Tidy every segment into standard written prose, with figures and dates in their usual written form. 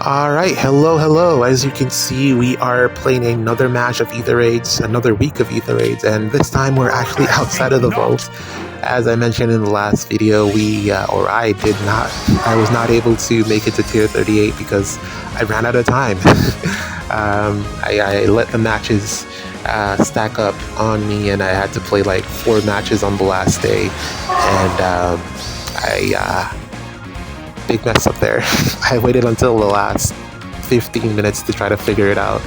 Alright, hello. As you can see, we are playing another match of Ether raids, another week of Ether raids, and this time we're actually outside of the vault. As I mentioned in the last video, I was not able to make it to tier 38 because I ran out of time. I let the matches stack up on me, and I had to play like 4 matches on the last day, and big mess up there. I waited until the last 15 minutes to try to figure it out.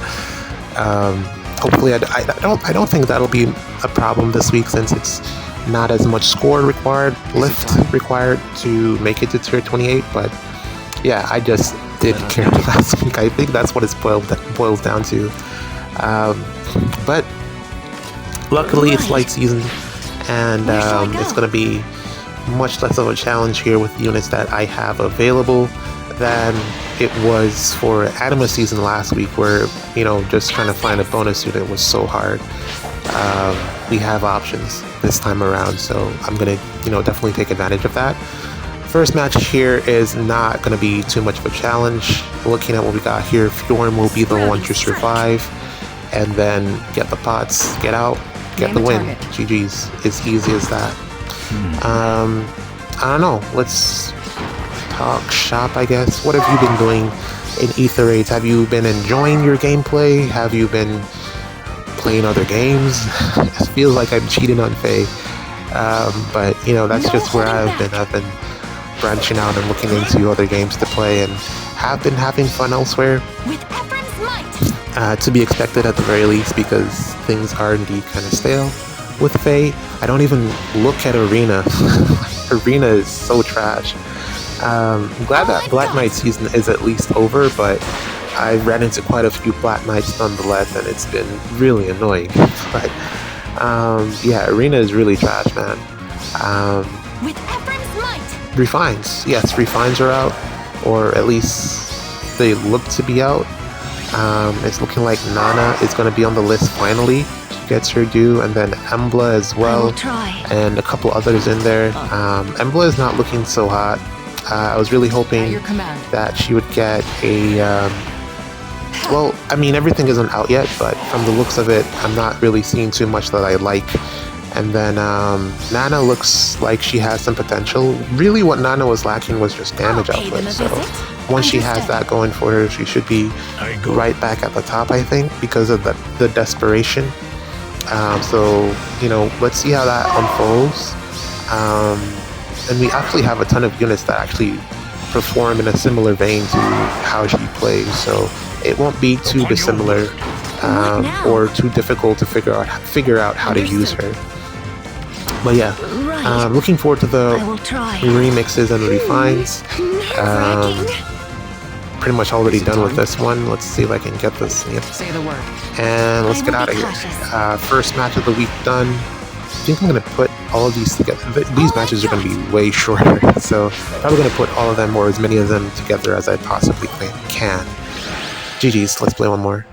Hopefully, I don't think that'll be a problem this week, since it's not as much score lift required to make it to tier 28. But yeah, I just didn't care last week. I think that's what it boils down to. But luckily, it's light season, and it's going to be much less of a challenge here with the units that I have available than it was for Anima season last week, where, you know, just trying to find a bonus unit was so hard. We have options this time around, so I'm gonna, definitely take advantage of that. First match here is not gonna be too much of a challenge. Looking at what we got here, Fjorm will be the one to survive and then get the pots, get out, get the win. GG's. It's easy as that. I don't know, let's talk shop, I guess. What have you been doing in Ether raids? Have you been enjoying your gameplay? Have you been playing other games? It feels like I'm cheating on Faye, but that's just where I've been branching out and looking into other games to play, and have been having fun elsewhere. To be expected at the very least, because things are indeed kind of stale with Faye. I don't even look at Arena. Arena is so trash. I'm glad that Black Knight season is at least over, but I ran into quite a few Black Knights nonetheless, and it's been really annoying. But yeah, Arena is really trash, man. Refines, yes, refines are out, or at least they look to be out. It's looking like Nana is going to be on the list finally. Gets her due, and then Embla as well, and a couple others in there. Embla is not looking so hot. I was really hoping that she would get a well, I mean, everything isn't out yet, but from the looks of it, I'm not really seeing too much that I like. And then Nana looks like she has some potential. Really, what Nana was lacking was just damage output, so once she has that going for her, she should be right back at the top, I think, because of the desperation. So, let's see how that unfolds. And we actually have a ton of units that actually perform in a similar vein to how she plays, so it won't be too dissimilar or too difficult to figure out how to use her. But yeah, looking forward to the remixes and refines. Pretty much already done with this one. Let's see if I can get this. Yep. And let's get out of here. First match of the week done. I think I'm going to put all of these together. These matches are going to be way shorter, so I'm probably going to put all of them, or as many of them, together as I possibly can. GG's, let's play one more.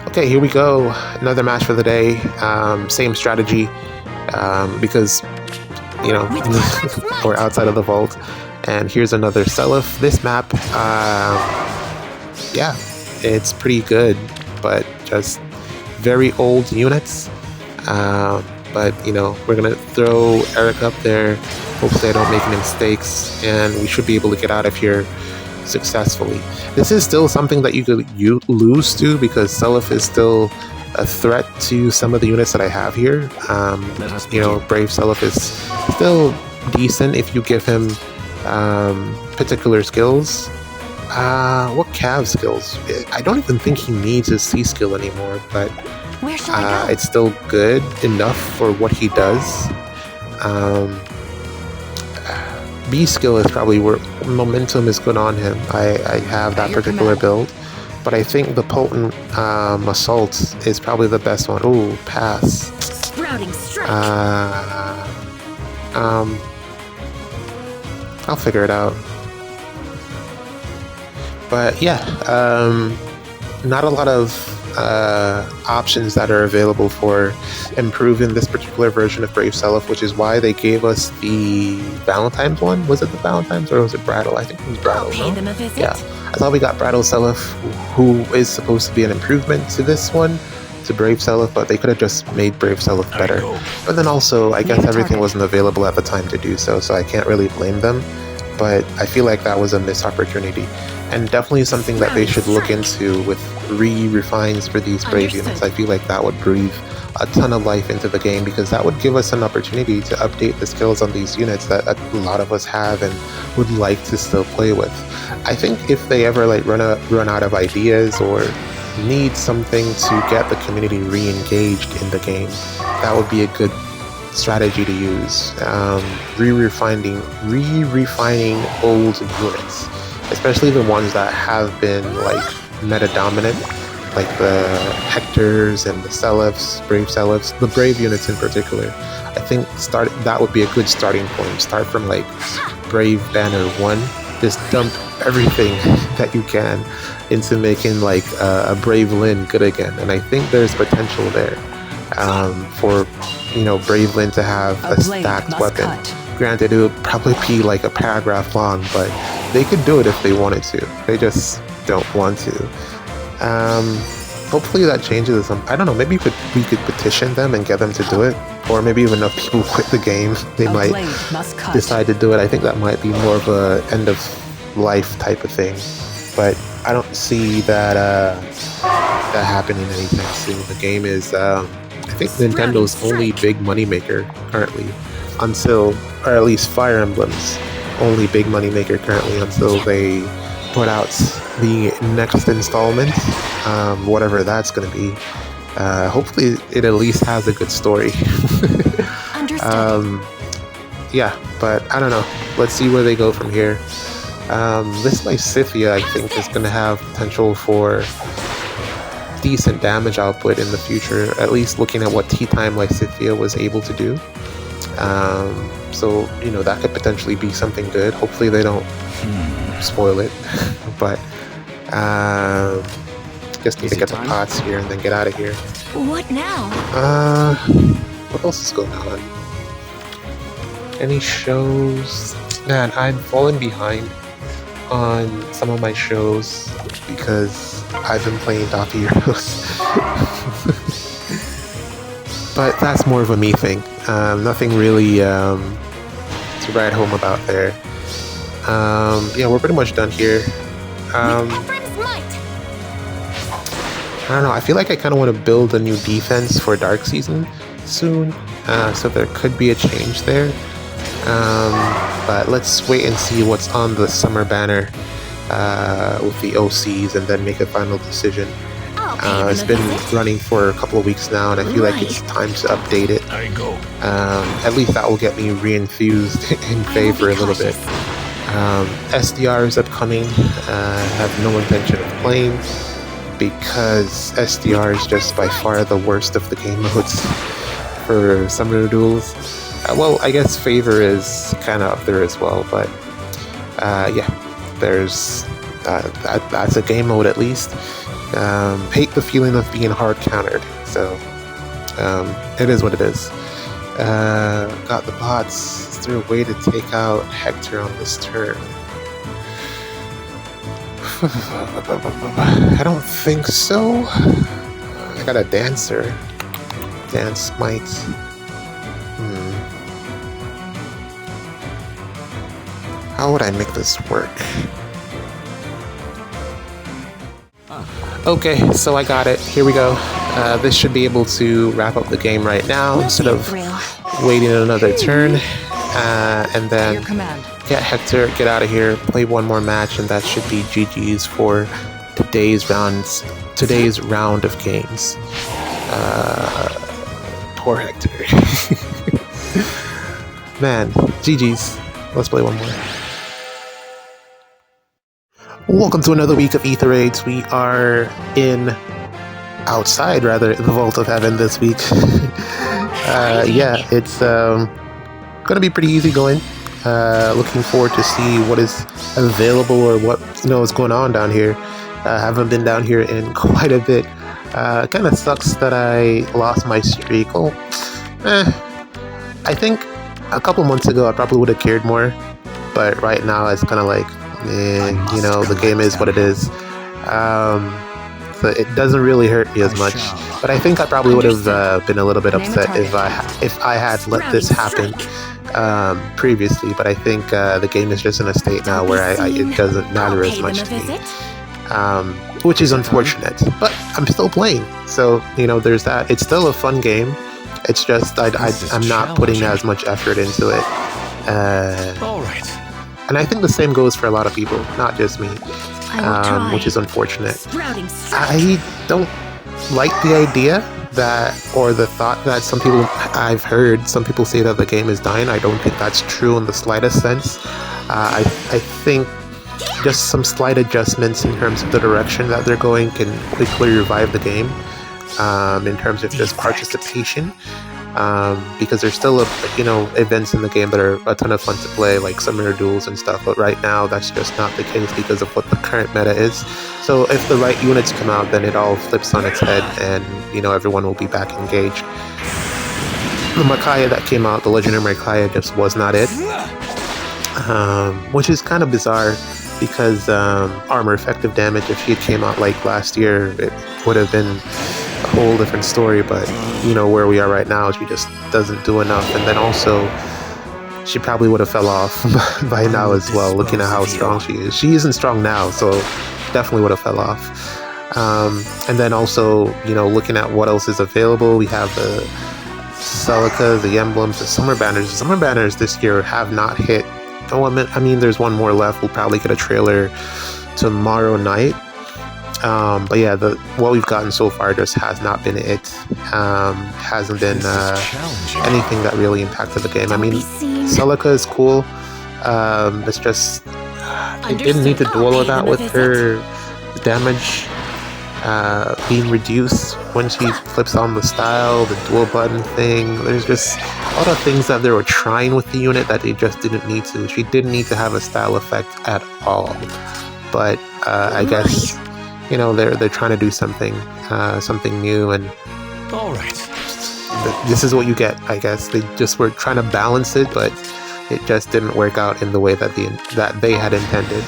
Okay, here we go. Another match for the day. Same strategy, because, we're outside of the vault. And here's another Seliph. This map, yeah, it's pretty good, but just very old units. But, we're going to throw Eric up there. Hopefully I don't make any mistakes, and we should be able to get out of here successfully. This is still something that you could lose to, because Seliph is still a threat to some of the units that I have here. Brave Seliph is still decent if you give him particular skills. What Cav skills? I don't even think he needs his C skill anymore, but it's still good enough for what he does. B skill is probably where momentum is good on him. I have that particular build, but I think the potent assault is probably the best one. Ooh, pass. I'll figure it out. But yeah, not a lot of options that are available for improving this particular version of Brave Self, which is why they gave us the Valentine's one. Was it the Valentine's or was it Brattle? I think it was Brattle. Pay them a visit. Yeah, I thought we got Brattle Self, who is supposed to be an improvement to this one, to Brave Self, but they could have just made Brave Self better. But then also, I guess everything wasn't available at the time to do so, so I can't really blame them. But I feel like that was a missed opportunity, and definitely something that they should look into with refines for these Brave units. I feel like that would breathe a ton of life into the game, because that would give us an opportunity to update the skills on these units that a lot of us have and would like to still play with. I think if they ever like run out of ideas or need something to get the community re-engaged in the game, that would be a good strategy to use. Re-refining old units, especially the ones that have been like meta dominant, like the Hectors and the Selefs, Brave Selefs, the Brave units in particular. I think that would be a good starting point. Start from like Brave Banner 1, just dump everything that you can into making like a Brave Lyn good again, and I think there's potential there for Brave Lyn to have a stacked weapon. Granted, it would probably be like a paragraph long, but they could do it if they wanted to. They just don't want to. Hopefully that changes. I don't know, maybe we could petition them and get them to do it, or maybe if enough people quit the game, they might decide to do it. I think that might be more of a end of life type of thing, but I don't see that happening anytime soon. The game is I think Nintendo's only big moneymaker currently, until, or at least Fire Emblem's only big moneymaker currently, until they put out the next installment, whatever that's going to be. Hopefully it at least has a good story. Yeah, but I don't know. Let's see where they go from here. This Lysithea, I think, is going to have potential for decent damage output in the future, at least looking at what Tea-Time Lysithea was able to do. So, that could potentially be something good. Hopefully they don't spoil it. But, just need to get the pots here and then get out of here. What now? What else is going on? Any shows? Man, I'm falling behind on some of my shows because I've been playing Dota Heroes. But that's more of a me thing. Nothing really to write home about there. Yeah, we're pretty much done here. I don't know, I feel like I kind of want to build a new defense for Dark Season soon, so there could be a change there. But let's wait and see what's on the summer banner with the OCs and then make a final decision. It's been running for a couple of weeks now, and I feel like it's time to update it. At least that will get me re-enthused in favor a little bit. SDR is upcoming. I have no intention of playing because SDR is just by far the worst of the game modes for summer duels. Well, I guess Favor is kind of up there as well, but yeah, there's that's a game mode at least. Hate the feeling of being hard countered, so it is what it is. Got the bots. Is there a way to take out Hector on this turn? I don't think so. I got a Dancer. Dance Might. How would I make this work? Okay, so I got it. Here we go. This should be able to wrap up the game right now instead of waiting another turn. And then get Hector, get out of here, play one more match, and that should be GG's for today's round of games. Poor Hector. Man, GG's. Let's play one more. Welcome to another week of Ether Raids. We are outside the Vault of Heaven this week. Yeah, it's gonna be pretty easy going. Looking forward to see what is available or what is going on down here. I haven't been down here in quite a bit. Kind of sucks that I lost my streak. Oh, I think a couple months ago I probably would have cared more, but right now it's kind of like, you know, the game is what it is. So it doesn't really hurt me as much. But I think I probably would have been a little bit upset if I had let this happen previously. But I think the game is just in a state now where it doesn't matter as much to me. Which is unfortunate, but I'm still playing, so you know there's that. It's still a fun game. It's just I'm not putting as much effort into it. All right. And I think the same goes for a lot of people, not just me, which is unfortunate. I don't like the idea that, or the thought that I've heard some people say that the game is dying. I don't think that's true in the slightest sense. I think just some slight adjustments in terms of the direction that they're going can quickly revive the game, in terms of just participation, because there's still events in the game that are a ton of fun to play, like summoner duels and stuff, but right now that's just not the case because of what the current meta is. So if the right units come out, then it all flips on its head and everyone will be back engaged. The Micaiah that came out, the legendary Micaiah, just was not it, which is kind of bizarre. Because armor effective damage, if she had came out like last year, it would have been a whole different story. But where we are right now, she just doesn't do enough. And then also, she probably would have fell off by now as well. Looking at how strong she is, she isn't strong now, so definitely would have fell off. And then also, looking at what else is available, we have the Celica, the emblems, the summer banners. The summer banners this year have not hit. Oh, I mean, there's one more left. We'll probably get a trailer tomorrow night. But yeah, what we've gotten so far just has not been it. Hasn't been anything that really impacted the game. I mean, Celica is cool. It's just it didn't need to do all of that with her damage being reduced when she flips on the style, the dual button thing. There's just a lot of things that they were trying with the unit that they just didn't need to. She didn't need to have a style effect at all. But I guess they're trying to do something new, and all right, this is what you get. I guess they just were trying to balance it, but it just didn't work out in the way that they had intended.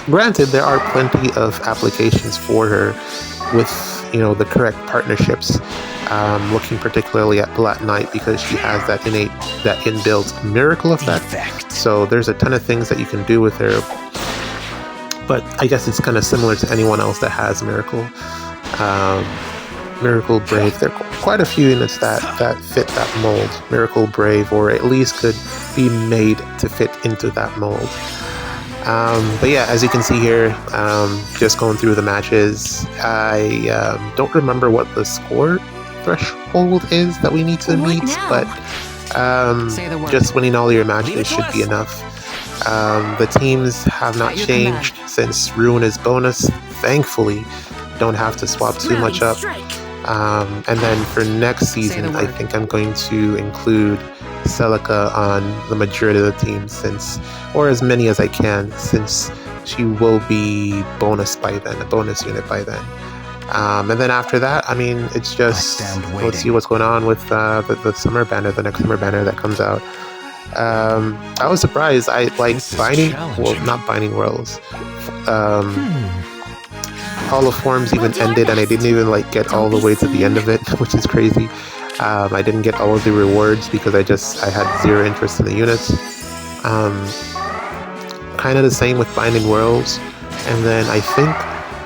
Granted, there are plenty of applications for her with the correct partnerships. Looking particularly at Black Knight, because she has that inbuilt miracle effect. So there's a ton of things that you can do with her. But I guess it's kind of similar to anyone else that has Miracle. Miracle Brave. There are quite a few units that fit that mold. Miracle Brave, or at least could be made to fit into that mold. But yeah, as you can see here, just going through the matches, I don't remember what the score threshold is that we need to meet, but just winning all your matches should be enough. The teams have not changed since Ruin is bonus. Thankfully, don't have to swap too much up. And then for next season, I think I'm going to include Celica on the majority of the teams, or as many as I can, since she will be bonus by then, a bonus unit by then. And then after that, I mean, it's just let's see what's going on with the summer banner, the next summer banner that comes out. I was surprised. I like not Binding Worlds. Hall of Forms even ended, and I didn't even get all the way to the end of it, which is crazy. I didn't get all of the rewards because I had zero interest in the units. Kind of the same with Binding Worlds, and then I think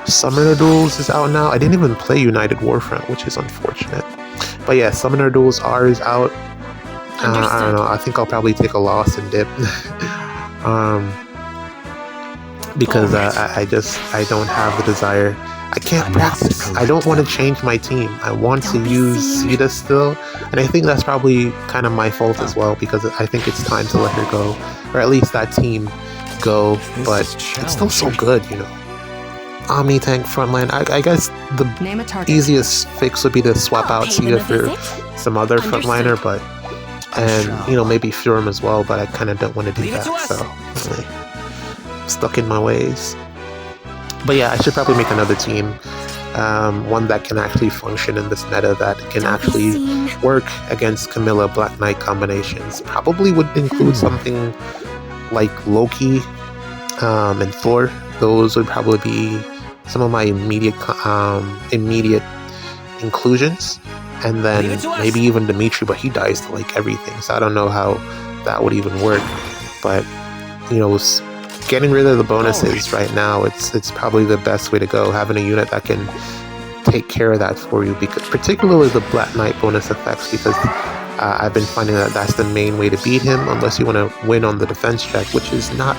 Summoner Duels is out now. I didn't even play United Warfront, which is unfortunate. But yeah, Summoner Duels is out. I don't know. I think I'll probably take a loss and dip. Because I don't have the desire. I can't practice. I don't want to change my team. I want to use Sita still, and I think that's probably kind of my fault as well, because I think it's time to let her go, or at least that team go. But it's still so good, Omni Tank Frontline. I guess the easiest fix would be to swap out Sita for some other frontliner, and maybe Furum as well. But I kind of don't want to do that, so I'm stuck in my ways. But yeah, I should probably make another team. one that can actually function in this meta, that can actually work against Camilla Black Knight combinations. Probably would include something like Loki and Thor. Those would probably be some of my immediate inclusions. And then maybe even Dimitri, but he dies to like everything, so I don't know how that would even work. But you know, getting rid of the bonuses right now, it's probably the best way to go. Having a unit that can take care of that for you, because particularly the Black Knight bonus effects, because I've been finding that that's the main way to beat him, unless you want to win on the defense check, which is not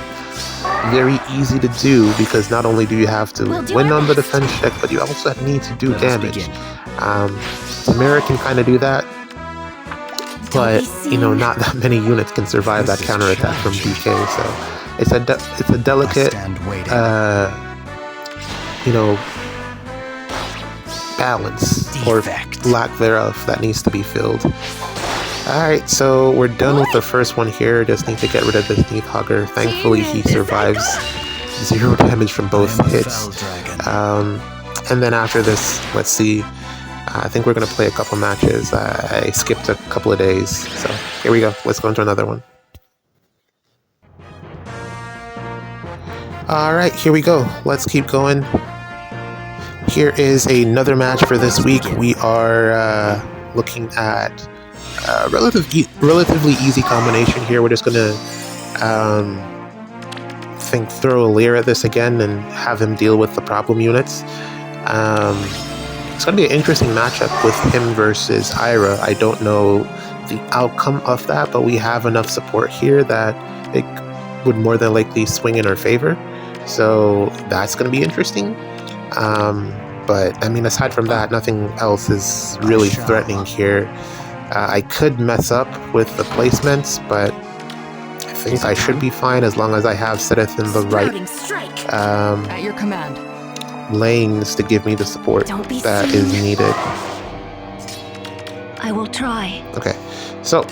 very easy to do, because not only do you have to win on the defense check, but you also need to do damage. Tamara can kind of do that, but you know, not that many units can survive that counterattack from DK. So it's a delicate, you know, balance or lack thereof that needs to be filled. Alright, so we're done with the first one here. Just need to get rid of this Neathhugger. Thankfully he survives 0 damage from both hits. And then after this, let's see, I think we're going to play a couple matches. I skipped a couple of days, so here we go. Let's go into another one. Alright, here we go. Let's keep going. Here is another match for this week. We are looking at a relatively easy combination here. We're just going to throw a Lear at this again and have him deal with the problem units. It's going to be an interesting matchup with him versus Ira. I don't know the outcome of that, but we have enough support here that it would more than likely swing in our favor. So that's going to be interesting. But I mean, aside from that, nothing else is really threatening here. I could mess up with the placements, but I think I should be fine as long as I have Seth in the right at your command. lanes to give me the support that is needed. I will try. Okay, so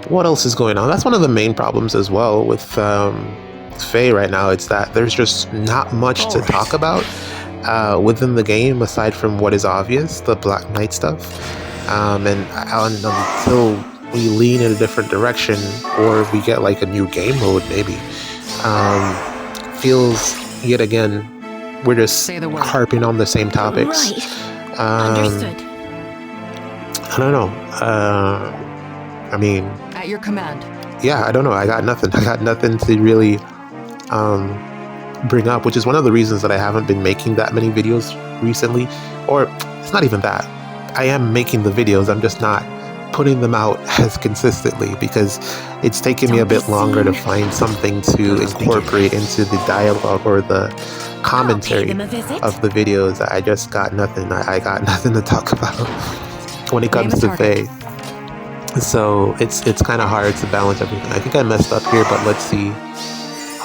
what else is going on? That's one of the main problems as well with Faye right now. It's that there's just not much to talk about within the game aside from what is obvious, the Black Knight stuff. And until we lean in a different direction, or we get like a new game mode maybe, feels yet again we're just harping on the same topics. Understood. I don't know. I mean, At your command. yeah, I don't know. I got nothing to really bring up, which is one of the reasons that I haven't been making that many videos recently. Or it's not even that. I am making the videos, I'm just not putting them out as consistently, because it's taken me a bit longer to find something to incorporate into the dialogue or the commentary of the videos. I just got nothing. I got nothing to talk about when it comes to Faye. So it's kind of hard to balance everything. I think I messed up here, but let's see.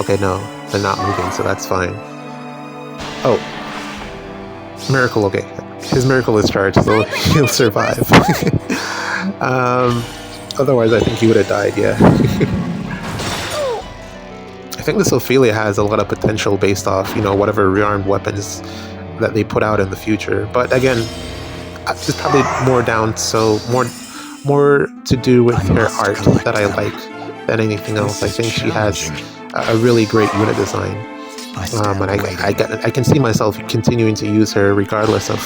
Okay, no, they're not moving, so that's fine. Oh, miracle. Okay, his miracle is charged, so he'll survive. Otherwise, I think he would have died. Yeah. I think this Ophelia has a lot of potential based off, you know, whatever rearmed weapons that they put out in the future. But again, it's probably more to do with her art that I like than anything else. I think she has a really great unit design, and I can see myself continuing to use her regardless of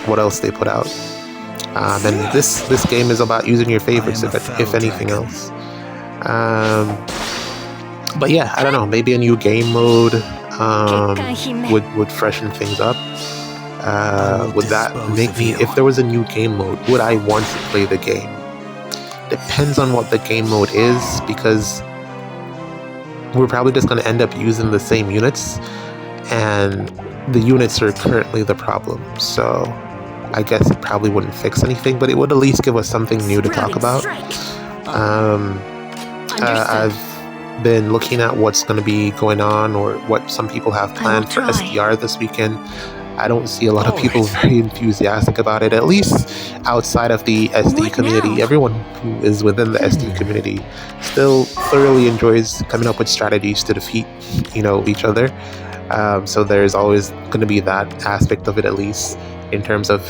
what else they put out. And this game is about using your favorites, if anything else. But yeah, I don't know. Maybe a new game mode would freshen things up. Would that make me, if there was a new game mode, would I want to play the game? Depends on what the game mode is, because we're probably just going to end up using the same units, and the units are currently the problem. So I guess it probably wouldn't fix anything, but it would at least give us something new to talk about. I've been looking at what's going to be going on, or what some people have planned for SDR this weekend. I don't see a lot of people very enthusiastic about it, at least outside of the SD community. Everyone who is within the SD community still thoroughly enjoys coming up with strategies to defeat, you know, each other. So there's always going to be that aspect of it, at least in terms of,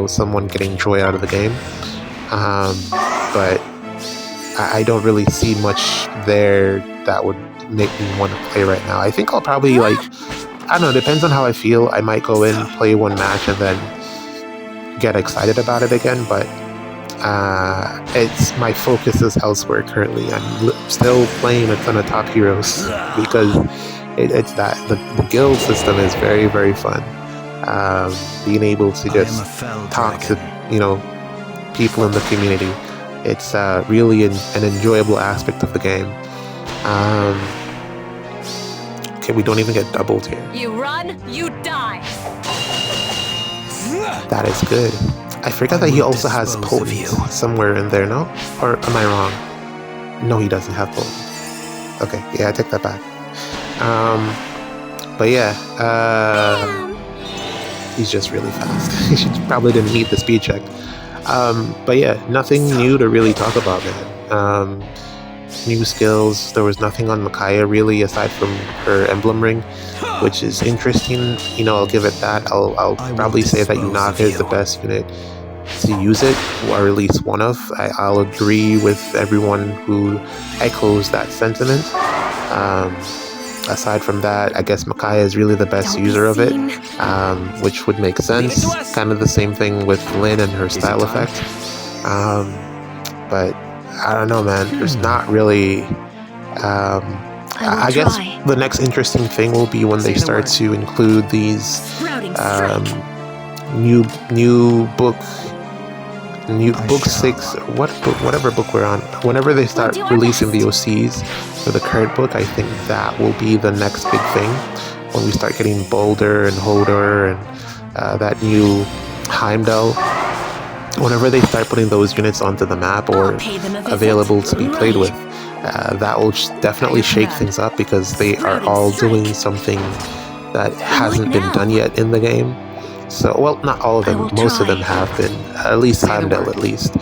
someone getting joy out of the game. But I don't really see much there that would make me want to play right now. I think I'll probably, I don't know, depends on how I feel. I might go in, play one match, and then get excited about it again, but my focus is elsewhere currently. I'm still playing a ton of top heroes because it's that the guild system is very, very fun. Being able to just talk to people in the community, it's really an enjoyable aspect of the game. Okay, we don't even get doubled here. You run, you die. That is good. I forgot that he also has potent somewhere in there, no? Or am I wrong? No, he doesn't have potent. Okay, yeah, I take that back. But yeah, he's just really fast. He probably didn't meet the speed check. But yeah, nothing new to really talk about, man. New skills. There was nothing on Micaiah really aside from her emblem ring, which is interesting. I'll give it that. I'll probably say that Yunaka is the best unit to use it, or at least one of. I'll agree with everyone who echoes that sentiment. Aside from that, I guess Micaiah is really the best user of it, which would make sense. Kind of the same thing with Lynn and her style effect. But I don't know, man. There's not really... I guess the next interesting thing will be when they start to include these new book 6, whatever book we're on. Whenever they start releasing the OCs for the current book, I think that will be the next big thing. When we start getting Boulder and Hodor and that new Heimdall. Whenever they start putting those units onto the map or available to be played with, that will definitely shake things up because they are all doing something that hasn't been done yet in the game. So, well, not all of them, most of them have been, at least Heimdall at least.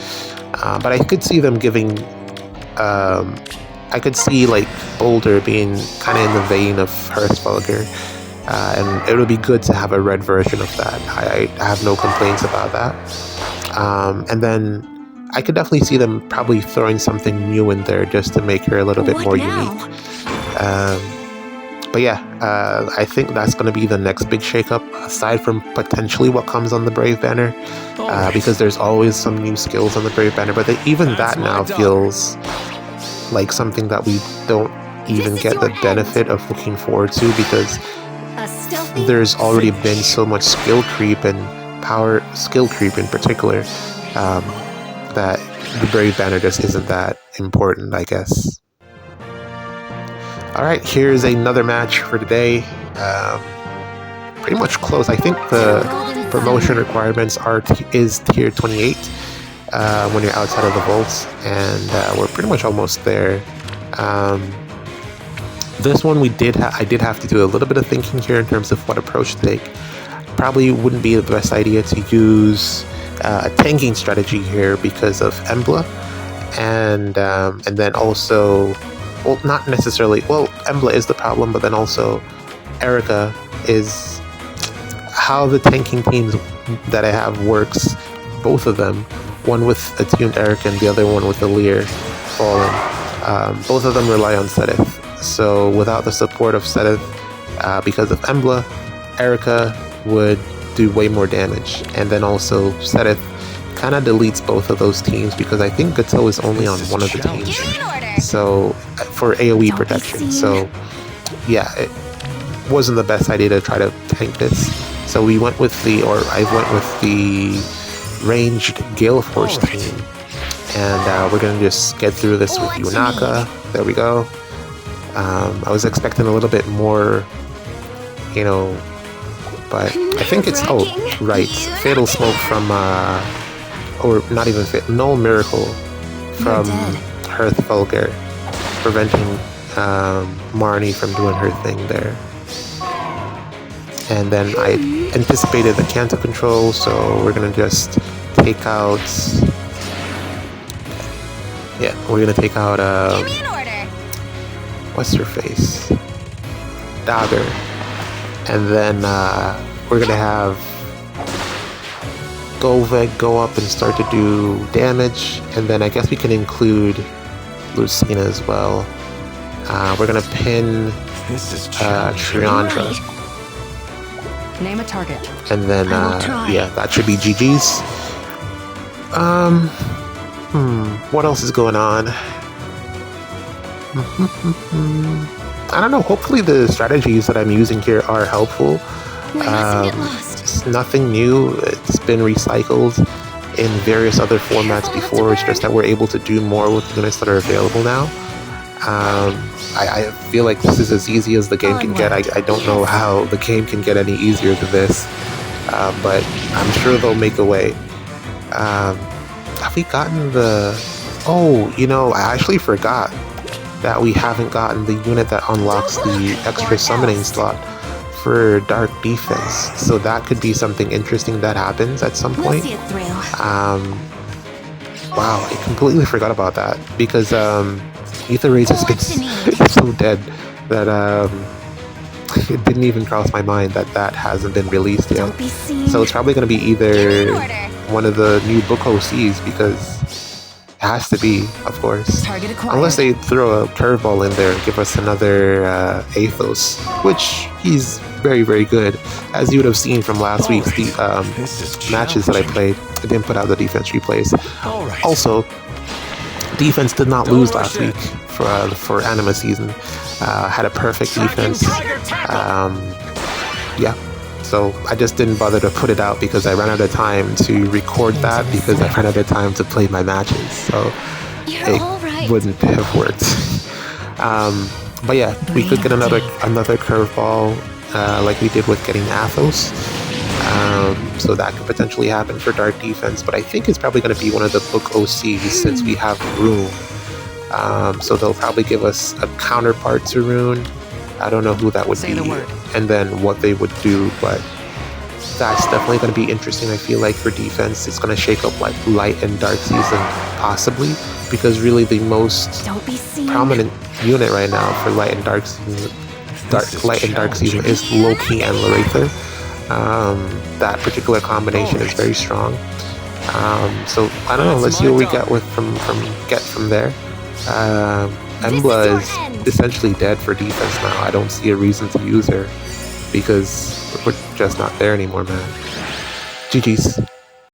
But I could see them giving, I could see like Boulder being kind of in the vein of Hearthfalger, and it would be good to have a red version of that. I have no complaints about that. And then I could definitely see them probably throwing something new in there just to make her a little bit more unique. But yeah, I think that's going to be the next big shakeup, aside from potentially what comes on the Brave Banner, because there's always some new skills on the Brave Banner, but even that now feels like something that we don't even get the benefit of looking forward to, because there's already been so much skill creep and power skill creep in particular, that the Brave Banner just isn't that important, I guess. Alright, here's another match for today. Pretty much close. I think the promotion requirements is tier 28 when you're outside of the vaults, and we're pretty much almost there. This one I did have to do a little bit of thinking here in terms of what approach to take. Probably wouldn't be the best idea to use a tanking strategy here because of Embla, and then also, well, not necessarily, well, Embla is the problem, but then also Erica is how the tanking teams that I have works, both of them, one with attuned Erica and the other one with the Lear Fallen. Both of them rely on Sedith, so without the support of Sedith, because of Embla, Erica would do way more damage, and then also Sedith kind of deletes both of those teams because I think Gato is only on one of the teams, so for AoE protection. So yeah, it wasn't the best idea to try to tank this. So I went with the ranged Gale Force team, and we're gonna just get through this with Yunaka. There we go. I was expecting a little bit more, but I think it's, oh, right, Fatal Smoke from, or not even Null Miracle from Hearthfalger, preventing Marnie from doing her thing there. And then I anticipated the Canto control, so we're gonna just take out, yeah, we're gonna take out, what's her face? Dagger. And then we're gonna have Goveg go up and start to do damage, and then I guess we can include Lucina as well. We're gonna pin This is Triandra, Name a target. and then yeah, that should be GG's. What else is going on? I don't know. Hopefully the strategies that I'm using here are helpful. We mustn't get lost. It's nothing new. It's been recycled in various other formats before. It's just that we're able to do more with the units that are available now. I feel like this is as easy as the game can get. I don't know how the game can get any easier than this, but I'm sure they'll make a way. Have we gotten the... Oh, you know, I actually forgot that we haven't gotten the unit that unlocks the extra summoning slot for Dark Defense. So that could be something interesting that happens at some point. Wow, I completely forgot about that because Ather Race has been so dead that it didn't even cross my mind that that hasn't been released yet. So it's probably going to be either one of the new book OCs, because it has to be, of course. Unless they throw a curveball in there and give us another Athos, which he's very, very good. As you would have seen from last week's matches that I played, I didn't put out the defense replays. Also, defense did not lose last week for Anima season. Had a perfect defense. Yeah. So I just didn't bother to put it out because I ran out of time to record that, because I ran out of time to play my matches. So it wouldn't have worked. But yeah, we could get another curveball like we did with getting Athos. So that could potentially happen for Dark Defense, but I think it's probably going to be one of the book OCs since we have Rune. So they'll probably give us a counterpart to Rune. I don't know who that would be, and then what they would do, but that's definitely going to be interesting. I feel like for defense, it's going to shake up like Light and Dark Season, possibly, because really the most prominent unit right now for Light and Dark Season, Light and Dark Season is Loki and Laretha. That particular combination is very strong. So I don't know. Let's see what we get from there. Embla is essentially dead for defense now. I don't see a reason to use her because we're just not there anymore, man. GG's.